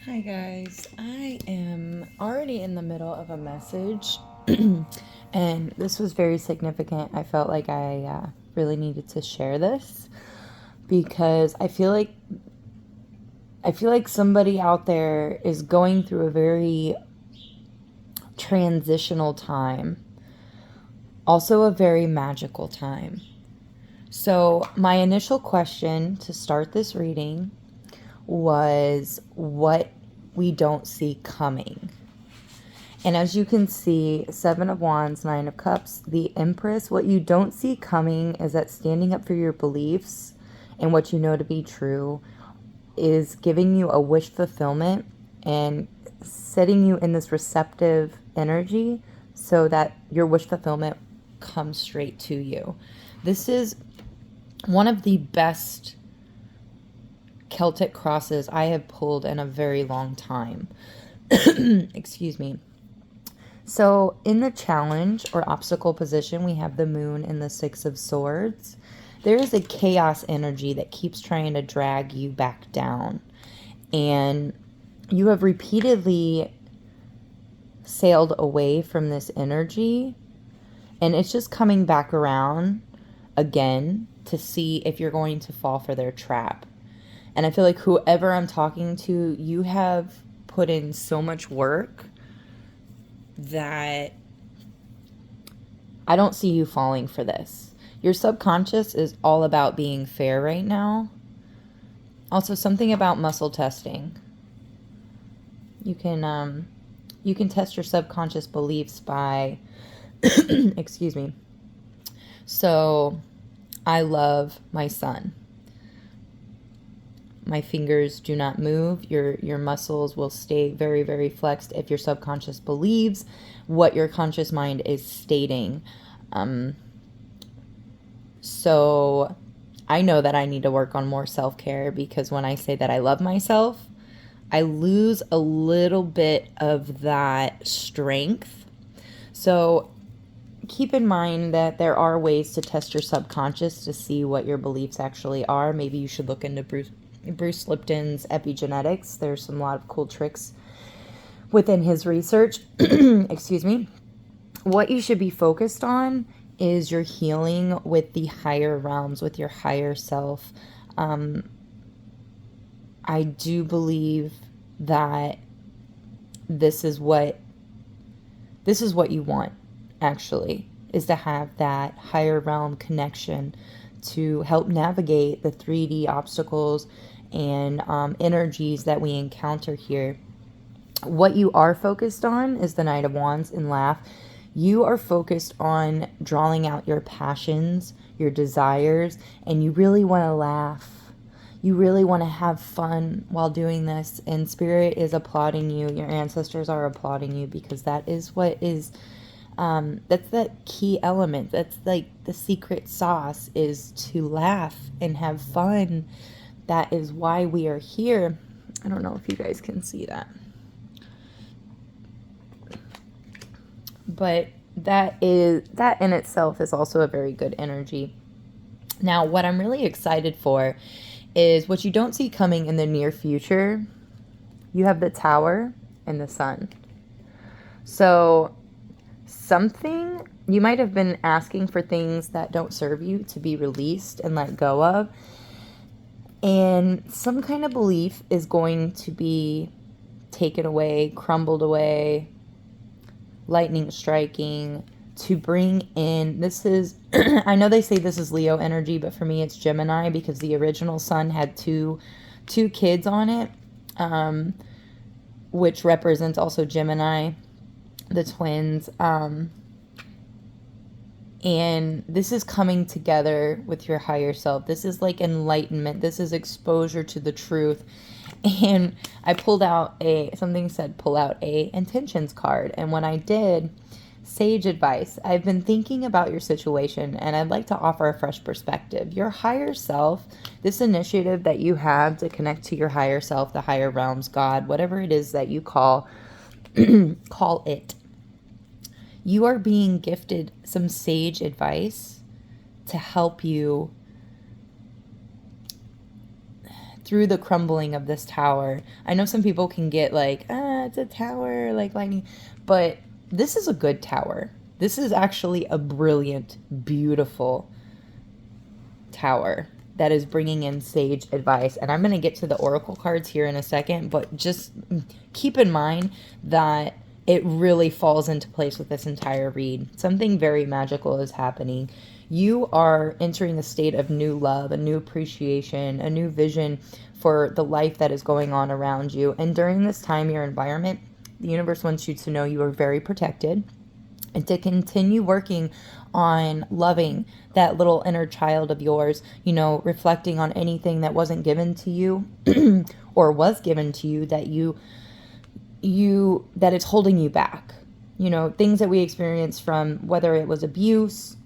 Hi guys, I am already in the middle of a message, and this was very significant. I felt like I really needed to share this because I feel like somebody out there is going through a very transitional time, also a very magical time. So, my initial question to start this reading was what we don't see coming. And as you can see, Seven of Wands, Nine of Cups, the Empress, what you don't see coming is that standing up for your beliefs and what you know to be true is giving you a wish fulfillment and setting you in this receptive energy so that your wish fulfillment comes straight to you. This is one of the best Celtic crosses I have pulled in a very long time. Excuse me. So in the challenge or obstacle position, we have the moon and the Six of Swords. There is a chaos energy that keeps trying to drag you back down. And you have repeatedly sailed away from this energy. And it's just coming back around again to see if you're going to fall for their trap. And I feel like whoever I'm talking to, you have put in so much work that I don't see you falling for this. Your subconscious is all about being fair right now. Also, something about muscle testing. You can test your subconscious beliefs by excuse me. So, I love my son. My fingers do not move. Your muscles will stay very, very flexed if your subconscious believes what your conscious mind is stating. So I know that I need to work on more self-care because when I say that I love myself, I lose a little bit of that strength. So keep in mind that there are ways to test your subconscious to see what your beliefs actually are. Maybe you should look into Bruce Lipton's epigenetics. There's some lot of cool tricks within his research. Excuse me. What you should be focused on is your healing with the higher realms, with your higher self. I do believe that this is what you want, actually, is to have that higher realm connection to help navigate the 3D obstacles and energies that we encounter here. What you are focused on is the Knight of Wands and Laugh. You are focused on drawing out your passions, your desires, and you really want to laugh. You really want to have fun while doing this, and Spirit is applauding you. Your ancestors are applauding you because that is what is, that's the key element. That's like the secret sauce, is to laugh and have fun. That is why we are here. I don't know if you guys can see that. But that in itself is also a very good energy. Now, what I'm really excited for is what you don't see coming in the near future. You have the Tower and the Sun. So something, you might have been asking for things that don't serve you to be released and let go of. And some kind of belief is going to be taken away, crumbled away, lightning striking, to bring in, this is, I know they say this is Leo energy, but for me it's Gemini because the original sun had two kids on it, which represents also Gemini, the twins. And this is coming together with your higher self. This is like enlightenment. This is exposure to the truth. And I pulled out something said pull out a intentions card. And when I did, sage advice. I've been thinking about your situation and I'd like to offer a fresh perspective. Your higher self, this initiative that you have to connect to your higher self, the higher realms, God, whatever it is that you call it. You are being gifted some sage advice to help you through the crumbling of this tower. I know some people can get like, it's a tower, like lightning, but this is a good tower. This is actually a brilliant, beautiful tower that is bringing in sage advice. And I'm going to get to the oracle cards here in a second, but just keep in mind that it really falls into place with this entire read. Something very magical is happening. You are entering a state of new love, a new appreciation, a new vision for the life that is going on around you. And during this time, your environment, the universe wants you to know you are very protected, and to continue working on loving that little inner child of yours, reflecting on anything that wasn't given to you or was given to you that that it's holding you back. Things that we experience from, whether it was abuse,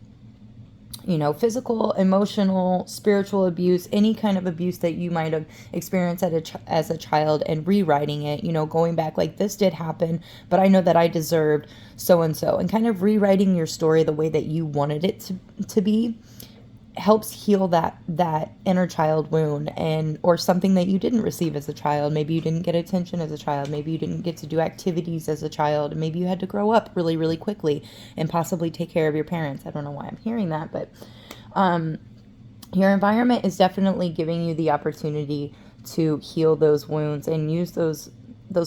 physical, emotional, spiritual abuse, any kind of abuse that you might have experienced as a child, and rewriting it, going back like, this did happen, but I know that I deserved so-and-so, and kind of rewriting your story the way that you wanted it to be, helps heal that inner child wound, or something that you didn't receive as a child. Maybe you didn't get attention as a child. Maybe you didn't get to do activities as a child. Maybe you had to grow up really, really quickly and possibly take care of your parents. I don't know why I'm hearing that, but your environment is definitely giving you the opportunity to heal those wounds and use those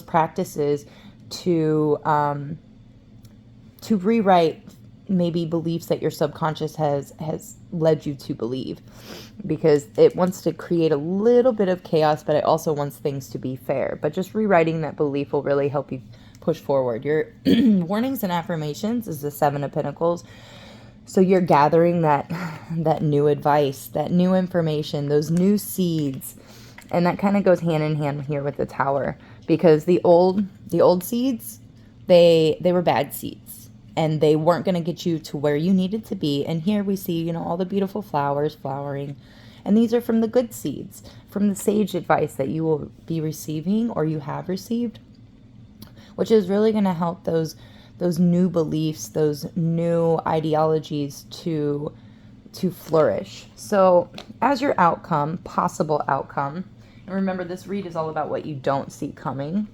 practices to rewrite maybe beliefs that your subconscious has led you to believe, because it wants to create a little bit of chaos, but it also wants things to be fair. But just rewriting that belief will really help you push forward. Your warnings and affirmations is the Seven of Pentacles. So you're gathering that new advice, that new information, those new seeds. And that kind of goes hand in hand here with the Tower, because the old seeds, they were bad seeds. And they weren't going to get you to where you needed to be. And here we see, all the beautiful flowers flowering. And these are from the good seeds, from the sage advice that you will be receiving or you have received, which is really going to help those new beliefs, those new ideologies to flourish. So as your outcome, possible outcome, and remember this read is all about what you don't see coming,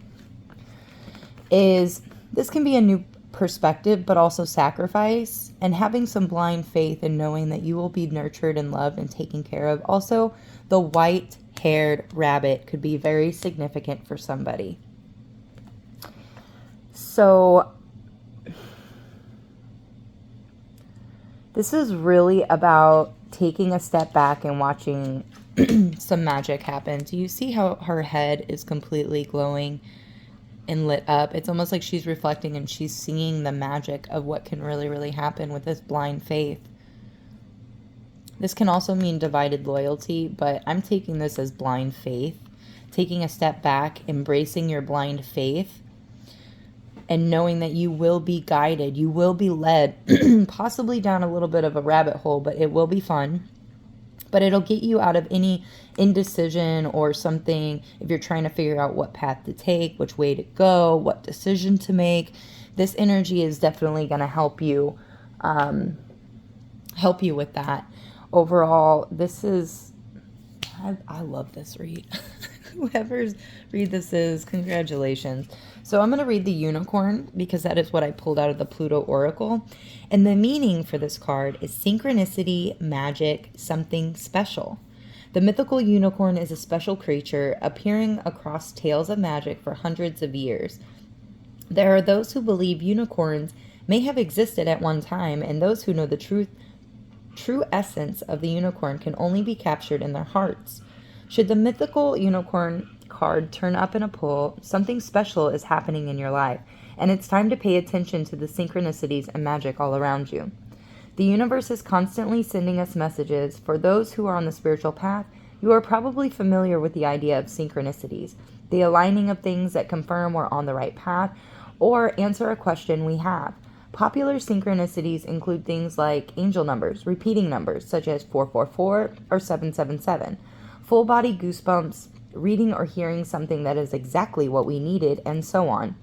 is this can be a new perspective, but also sacrifice, and having some blind faith and knowing that you will be nurtured and loved and taken care of. Also, the white-haired rabbit could be very significant for somebody. So this is really about taking a step back and watching some magic happen. Do you see how her head is completely glowing and lit up? It's almost like she's reflecting and she's seeing the magic of what can really, really happen with this blind faith. This can also mean divided loyalty, but I'm taking this as blind faith. Taking a step back, embracing your blind faith, and knowing that you will be guided, you will be led, possibly down a little bit of a rabbit hole, but it will be fun. But it'll get you out of any indecision or something if you're trying to figure out what path to take, which way to go, what decision to make. This energy is definitely going to help you with that. Overall, this is, I love this read. Whoever's read this is, congratulations. So I'm going to read the unicorn because that is what I pulled out of the Pluto Oracle. And the meaning for this card is synchronicity, magic, something special. The mythical unicorn is a special creature appearing across tales of magic for hundreds of years. There are those who believe unicorns may have existed at one time, and those who know the true essence of the unicorn can only be captured in their hearts. Should the mythical unicorn card turn up in a pull, something special is happening in your life, and it's time to pay attention to the synchronicities and magic all around you. The universe is constantly sending us messages. For those who are on the spiritual path, you are probably familiar with the idea of synchronicities, the aligning of things that confirm we're on the right path or answer a question we have. Popular synchronicities include things like angel numbers, repeating numbers such as 444 or 777, full body goosebumps, reading or hearing something that is exactly what we needed, and so on.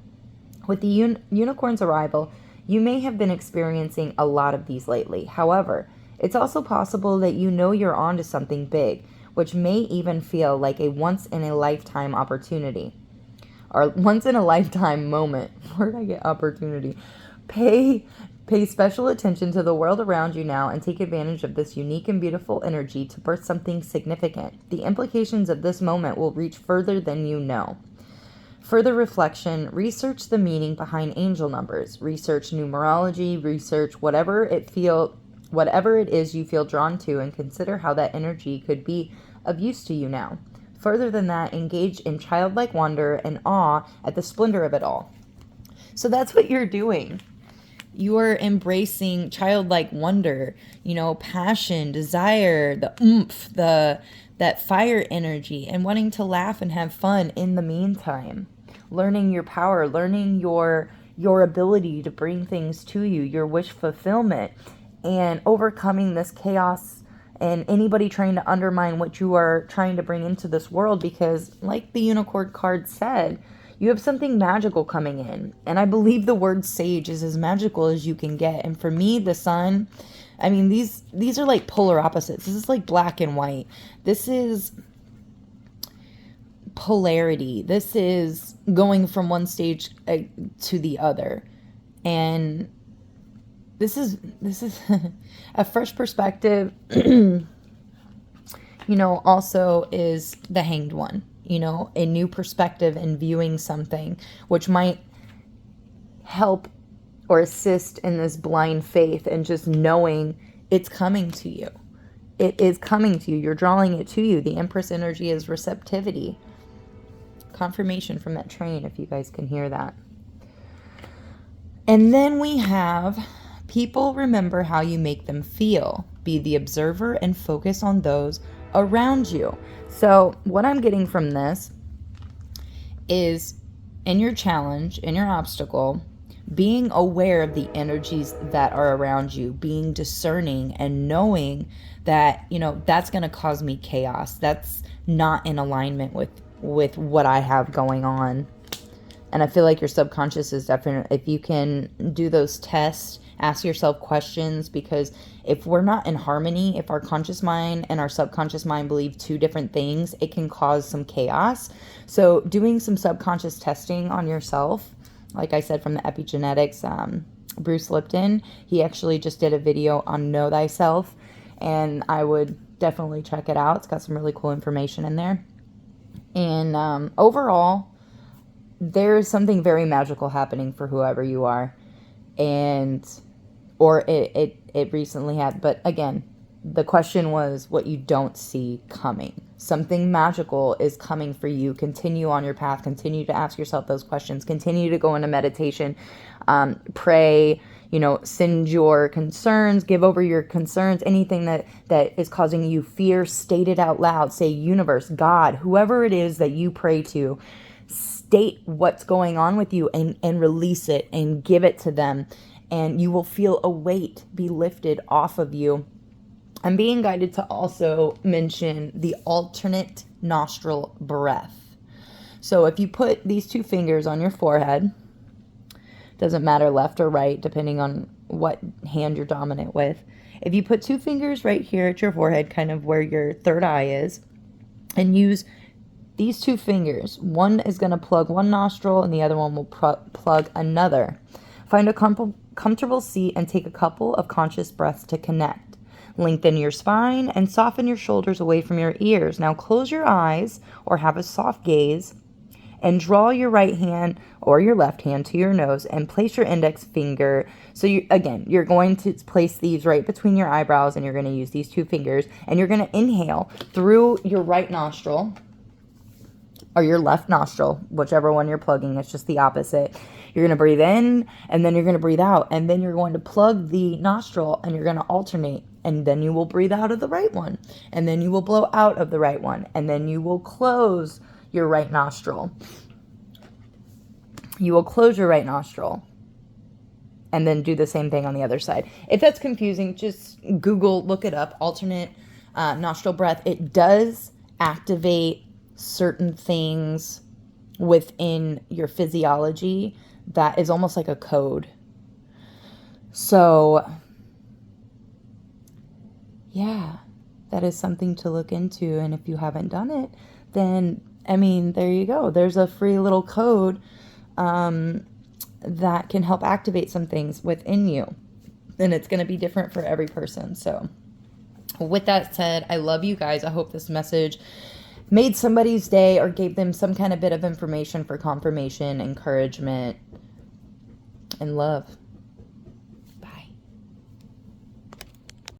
With the unicorn's arrival, you may have been experiencing a lot of these lately. However, it's also possible that you know you're onto something big, which may even feel like a once-in-a-lifetime opportunity or once-in-a-lifetime moment. Where did I get opportunity? Pay special attention to the world around you now and take advantage of this unique and beautiful energy to birth something significant. The implications of this moment will reach further than you know. Further reflection, research the meaning behind angel numbers, research numerology, research whatever it is you feel drawn to, and consider how that energy could be of use to you now. Further than that, engage in childlike wonder and awe at the splendor of it all. So that's what you're doing. You are embracing childlike wonder, passion, desire, the oomph, that fire energy, and wanting to laugh and have fun in the meantime. Learning your power, learning your ability to bring things to you, your wish fulfillment, and overcoming this chaos and anybody trying to undermine what you are trying to bring into this world, because like the unicorn card said, you have something magical coming in. And I believe the word sage is as magical as you can get. And for me, the sun, I mean, these are like polar opposites. This is like black and white. This is polarity. This is going from one stage to the other. And this is a fresh perspective. Also is the Hanged One. A new perspective in viewing something, which might help or assist in this blind faith and just knowing it's coming to you. It is coming to you. You're drawing it to you. The Empress energy is receptivity. Confirmation from that train, if you guys can hear that. And then we have people remember how you make them feel. Be the observer and focus on those around you. So what I'm getting from this is, in your challenge, in your obstacle, being aware of the energies that are around you, being discerning and knowing that, that's going to cause me chaos. That's not in alignment with what I have going on. And I feel like your subconscious is definitely, if you can do those tests, ask yourself questions, because if we're not in harmony, if our conscious mind and our subconscious mind believe two different things, it can cause some chaos. So doing some subconscious testing on yourself, like I said, from the epigenetics, Bruce Lipton, he actually just did a video on Know Thyself, and I would definitely check it out. It's got some really cool information in there. And overall, there is something very magical happening for whoever you are. Or it recently had, but again, the question was what you don't see coming. Something magical is coming for you. Continue on your path. Continue to ask yourself those questions. Continue to go into meditation. Pray, send your concerns, give over your concerns, anything that is causing you fear, state it out loud. Say universe, God, whoever it is that you pray to, state what's going on with you and release it and give it to them. And you will feel a weight be lifted off of you. I'm being guided to also mention the alternate nostril breath. So if you put these two fingers on your forehead, doesn't matter left or right, depending on what hand you're dominant with. If you put two fingers right here at your forehead, kind of where your third eye is, and use these two fingers, one is going to plug one nostril and the other one will plug another. Find a comfortable seat and take a couple of conscious breaths to connect. Lengthen your spine and soften your shoulders away from your ears. Now close your eyes or have a soft gaze and draw your right hand or your left hand to your nose and place your index finger. So you're going to place these right between your eyebrows, and you're going to use these two fingers, and you're going to inhale through your right nostril or your left nostril, whichever one you're plugging. It's just the opposite. You're going to breathe in, and then you're going to breathe out, and then you're going to plug the nostril, and you're going to alternate, and then you will breathe out of the right one, and then you will blow out of the right one, and then you will close your right nostril. You will close your right nostril, and then do the same thing on the other side. If that's confusing, just Google, look it up, alternate nostril breath. It does activate certain things within your physiology that is almost like a code. So yeah, that is something to look into. And if you haven't done it, then, I mean, there you go. There's a free little code that can help activate some things within you. And it's going to be different for every person. So with that said, I love you guys. I hope this message made somebody's day or gave them some kind of bit of information for confirmation, encouragement, and love.